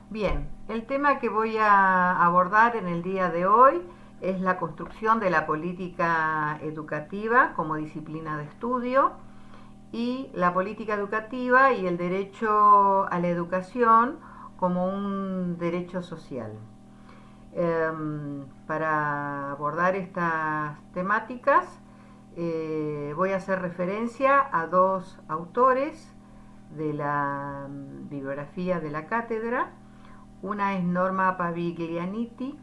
Bien, el tema que voy a abordar en el día de hoy es la construcción de la política educativa como disciplina de estudio y la política educativa y el derecho a la educación como un derecho social. Para abordar estas temáticas voy a hacer referencia a dos autores de la bibliografía de la cátedra. Una es Norma Paviglianiti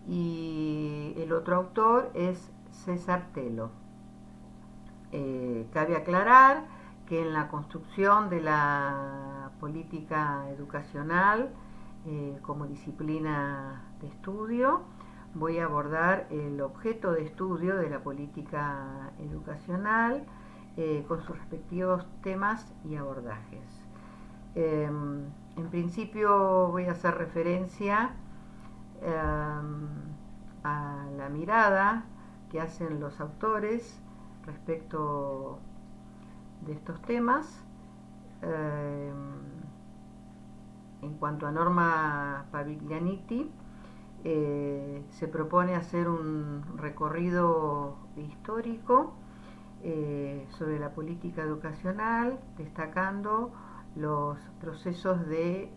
y el otro autor es César Telo. Cabe aclarar que en la construcción de la política educacional como disciplina de estudio voy a abordar el objeto de estudio de la política educacional con sus respectivos temas y abordajes. En principio voy a hacer referencia a la mirada que hacen los autores respecto de estos temas. En cuanto a Norma Paviglianiti, se propone hacer un recorrido histórico sobre la política educacional, destacando los procesos de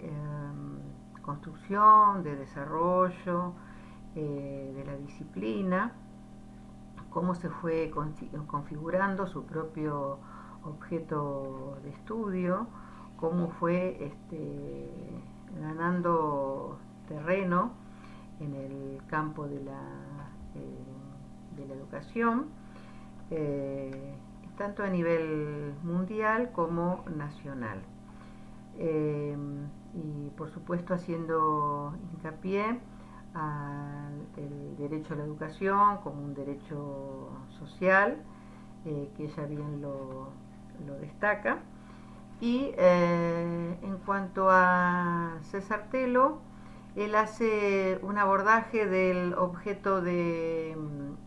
construcción, de desarrollo de la disciplina, cómo se fue configurando su propio objeto de estudio, cómo fue ganando terreno en el campo de la educación, tanto a nivel mundial como nacional. Y por supuesto haciendo hincapié al derecho a la educación como un derecho social, que ella bien lo destaca. Y en cuanto a César Telo, él hace un abordaje del objeto de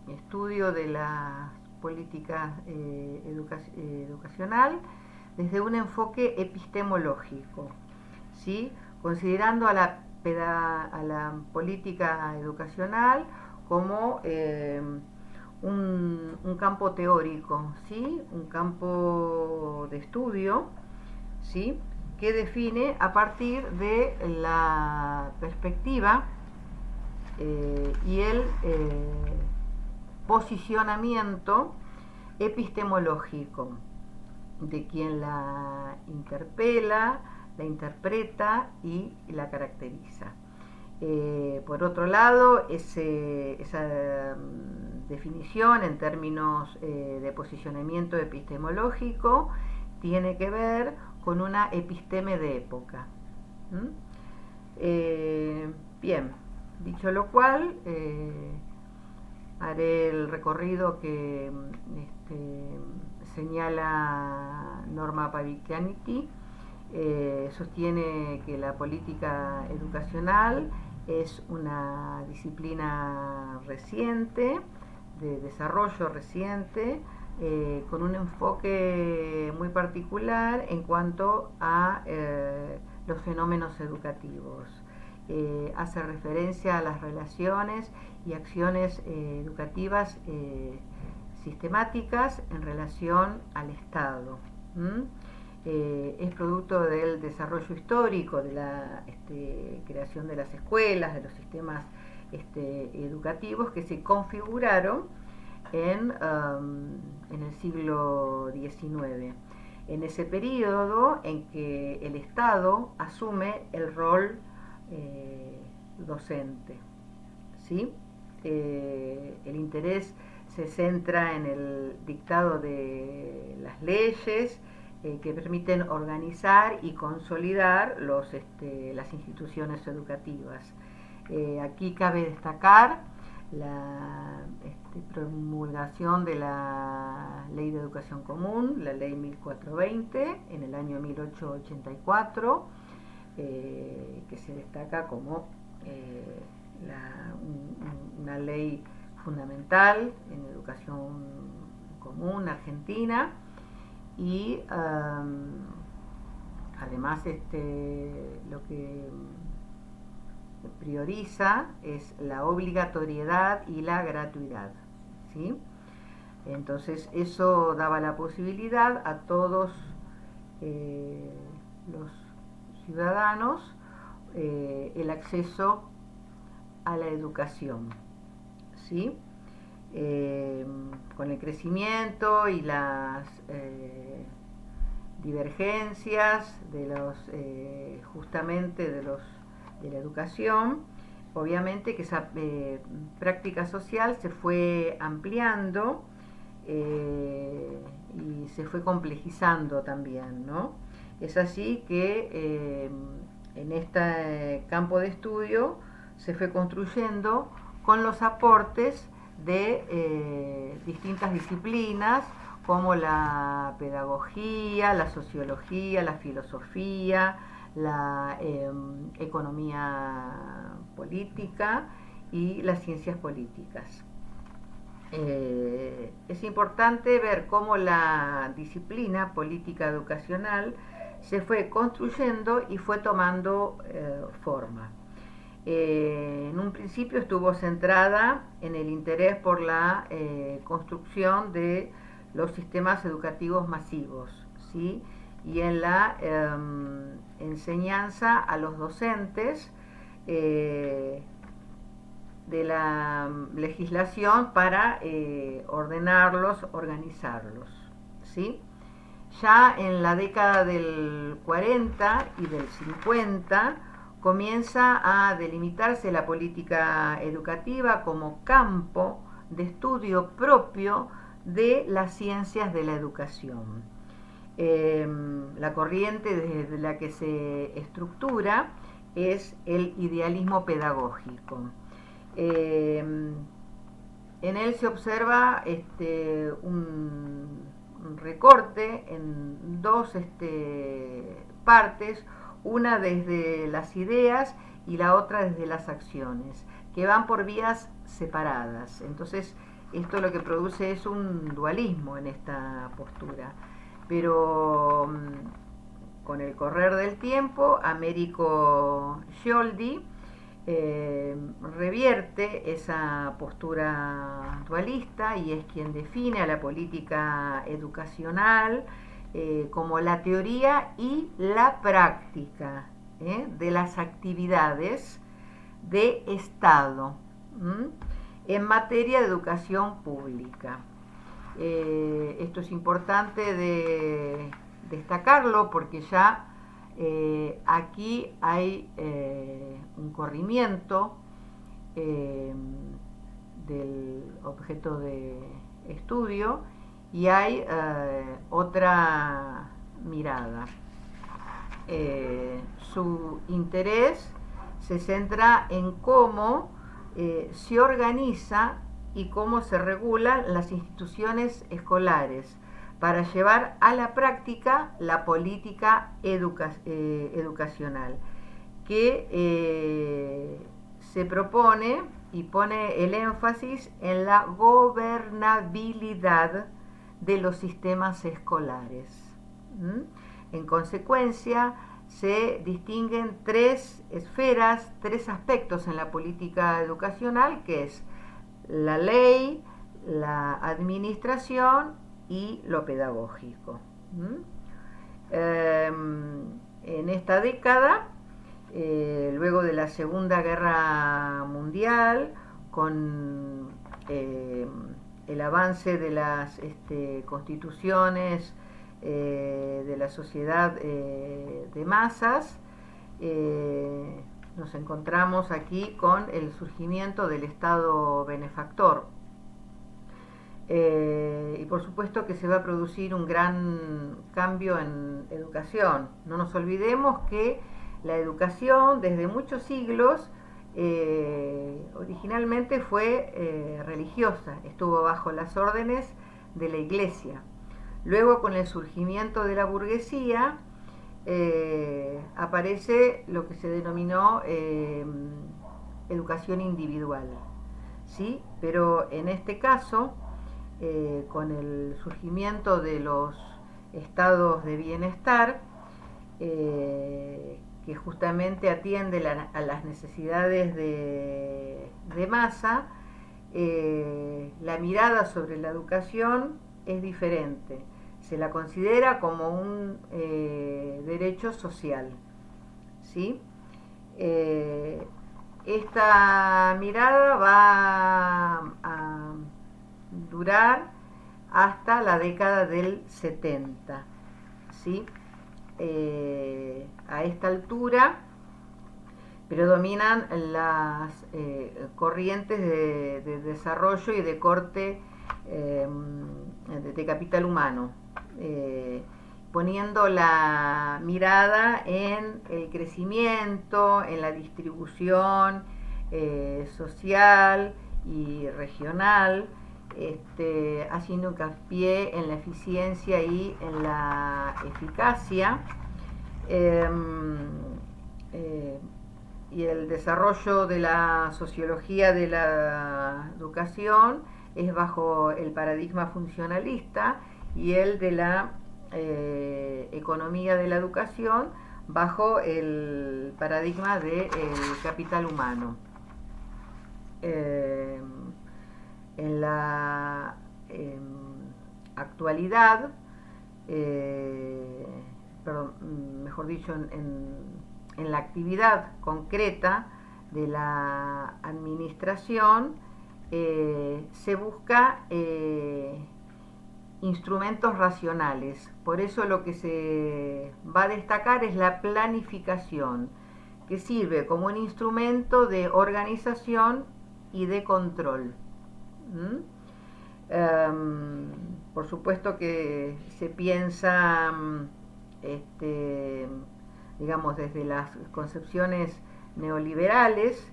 estudio de las políticas educacional desde un enfoque epistemológico, ¿sí? Considerando a la política educacional como un campo teórico, ¿sí? Un campo de estudio, ¿sí? Que define a partir de la perspectiva y el posicionamiento epistemológico de quien la interpela, la interpreta y la caracteriza. Por otro lado, esa definición en términos de posicionamiento epistemológico tiene que ver con una episteme de época. ¿Mm? Bien, dicho lo cual, haré el recorrido que señala Norma Paviglianiti. Sostiene que la política educacional es una disciplina reciente, de desarrollo reciente, con un enfoque muy particular en cuanto a los fenómenos educativos. Hace referencia a las relaciones y acciones educativas sistemáticas en relación al Estado. Es producto del desarrollo histórico, de la creación de las escuelas, de los sistemas educativos que se configuraron en el siglo XIX. En ese periodo en que el Estado asume el rol docente, ¿sí? El interés se centra en el dictado de las leyes que permiten organizar y consolidar las instituciones educativas. Aquí cabe destacar la promulgación de la Ley de Educación Común, la Ley 1420, en el año 1884, que se destaca como una ley fundamental en educación común argentina y además lo que prioriza es la obligatoriedad y la gratuidad, ¿sí? Entonces eso daba la posibilidad a todos los ciudadanos el acceso a la educación, ¿sí? Con el crecimiento y las divergencias de los justamente de la educación, obviamente que esa práctica social se fue ampliando y se fue complejizando también, ¿no? Es así que en este campo de estudio se fue construyendo con los aportes de distintas disciplinas como la pedagogía, la sociología, la filosofía, la economía política y las ciencias políticas. Es importante ver cómo la disciplina política educacional se fue construyendo y fue tomando forma. En un principio estuvo centrada en el interés por la construcción de los sistemas educativos masivos, ¿sí? Y en la enseñanza a los docentes de la legislación para ordenarlos, organizarlos, ¿sí? Ya en la década del 40 y del 50 comienza a delimitarse la política educativa como campo de estudio propio de las ciencias de la educación. La corriente desde la que se estructura es el idealismo pedagógico. En él se observa un recorte en dos partes, una desde las ideas y la otra desde las acciones, que van por vías separadas. Entonces, esto lo que produce es un dualismo en esta postura. Pero con el correr del tiempo, Américo Scioldi revierte esa postura dualista y es quien define a la política educacional como la teoría y la práctica de las actividades de Estado en materia de educación pública. Esto es importante de destacarlo porque ya aquí hay un corrimiento del objeto de estudio y hay otra mirada. Su interés se centra en cómo se organiza y cómo se regulan las instituciones escolares para llevar a la práctica la política educacional que se propone y pone el énfasis en la gobernabilidad de los sistemas escolares. En consecuencia, se distinguen tres esferas, tres aspectos en la política educacional, que es la ley, la administración y lo pedagógico. En esta década, luego de la Segunda Guerra Mundial, con el avance de las constituciones de la sociedad de masas, nos encontramos aquí con el surgimiento del Estado benefactor. Y por supuesto que se va a producir un gran cambio en educación. No nos olvidemos que la educación desde muchos siglos originalmente fue religiosa, estuvo bajo las órdenes de la Iglesia. Luego, con el surgimiento de la burguesía, aparece lo que se denominó educación individual, ¿sí? Pero en este caso, con el surgimiento de los estados de bienestar, que justamente atiende a las necesidades de masa, la mirada sobre la educación es diferente. Se la considera como un derecho social, ¿sí? Esta mirada va a durar hasta la década del 70, ¿sí? A esta altura predominan las corrientes de desarrollo y de corte de capital humano, poniendo la mirada en el crecimiento, en la distribución social y regional, haciendo hincapié en la eficiencia y en la eficacia, y el desarrollo de la sociología de la educación es bajo el paradigma funcionalista, y el de la economía de la educación bajo el paradigma del capital humano. En la actualidad, mejor dicho, en la actividad concreta de la administración, se busca instrumentos racionales. Por eso lo que se va a destacar es la planificación, que sirve como un instrumento de organización y de control. Por supuesto que se piensa, digamos, desde las concepciones neoliberales,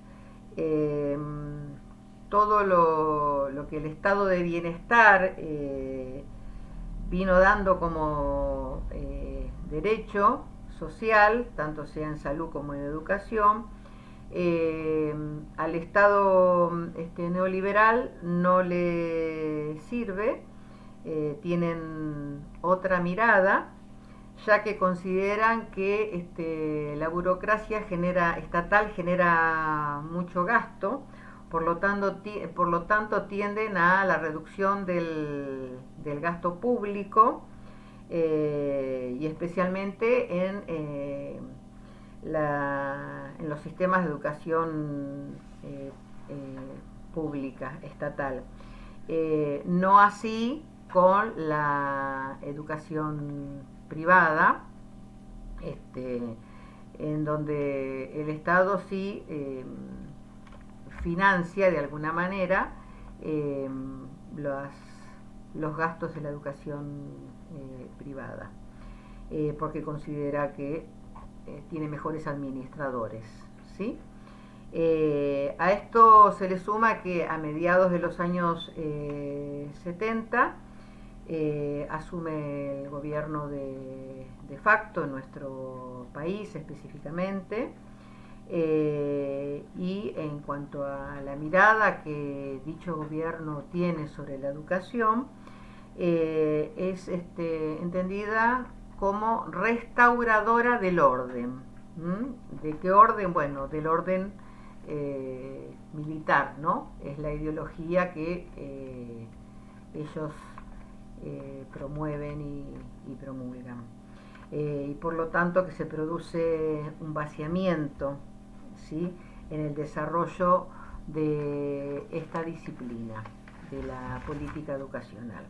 todo lo que el estado de bienestar vino dando como derecho social, tanto sea en salud como en educación, al Estado neoliberal no le sirve. Tienen otra mirada, ya que consideran que la burocracia estatal genera mucho gasto, por lo tanto tienden a la reducción del gasto público, y especialmente en los sistemas de educación pública, estatal. No así con la educación privada, en donde el Estado sí financia de alguna manera los gastos de la educación privada, porque considera que tiene mejores administradores, ¿sí? A esto se le suma que a mediados de los años 70 asume el gobierno de facto en nuestro país específicamente, y en cuanto a la mirada que dicho gobierno tiene sobre la educación, es entendida como restauradora del orden. ¿De qué orden? Bueno, del orden militar, ¿no? Es la ideología que ellos promueven y promulgan. Y por lo tanto que se produce un vaciamiento, ¿sí?, en el desarrollo de esta disciplina de la política educacional.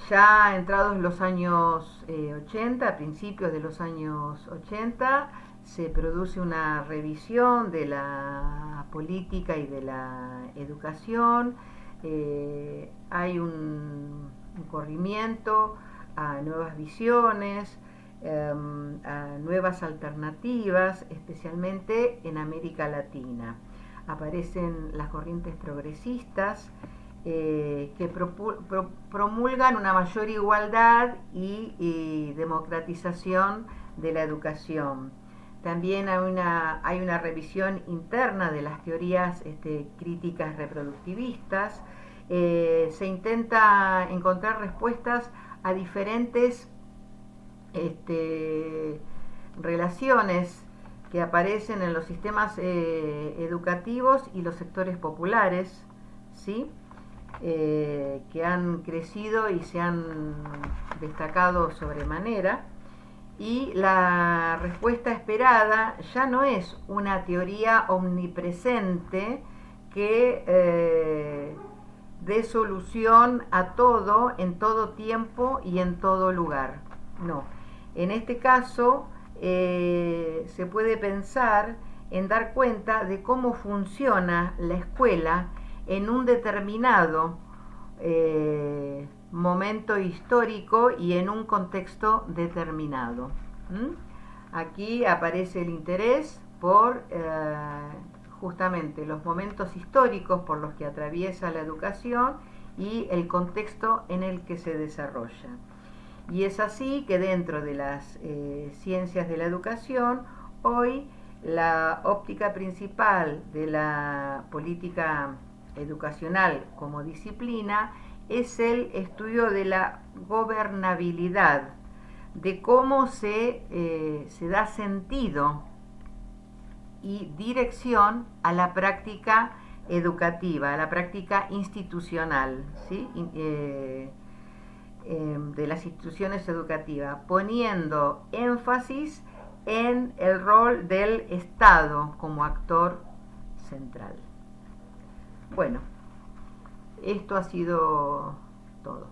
Ya entrados los años 80, a principios de los años 80, se produce una revisión de la política y de la educación. Hay un corrimiento a nuevas visiones, a nuevas alternativas, especialmente en América Latina. Aparecen las corrientes progresistas, que promulgan una mayor igualdad y democratización de la educación. También hay una revisión interna de las teorías críticas reproductivistas. Se intenta encontrar respuestas a diferentes relaciones que aparecen en los sistemas educativos y los sectores populares, ¿sí? Que han crecido y se han destacado sobremanera. Y la respuesta esperada ya no es una teoría omnipresente que dé solución a todo, en todo tiempo y en todo lugar. No. En este caso, se puede pensar en dar cuenta de cómo funciona la escuela en un determinado momento histórico y en un contexto determinado. Aquí aparece el interés por justamente los momentos históricos por los que atraviesa la educación y el contexto en el que se desarrolla. Y es así que dentro de las ciencias de la educación, hoy la óptica principal de la política educacional como disciplina es el estudio de la gobernabilidad, de cómo se da sentido y dirección a la práctica educativa, a la práctica institucional, ¿sí? De las instituciones educativas, poniendo énfasis en el rol del Estado como actor central. Bueno, esto ha sido todo.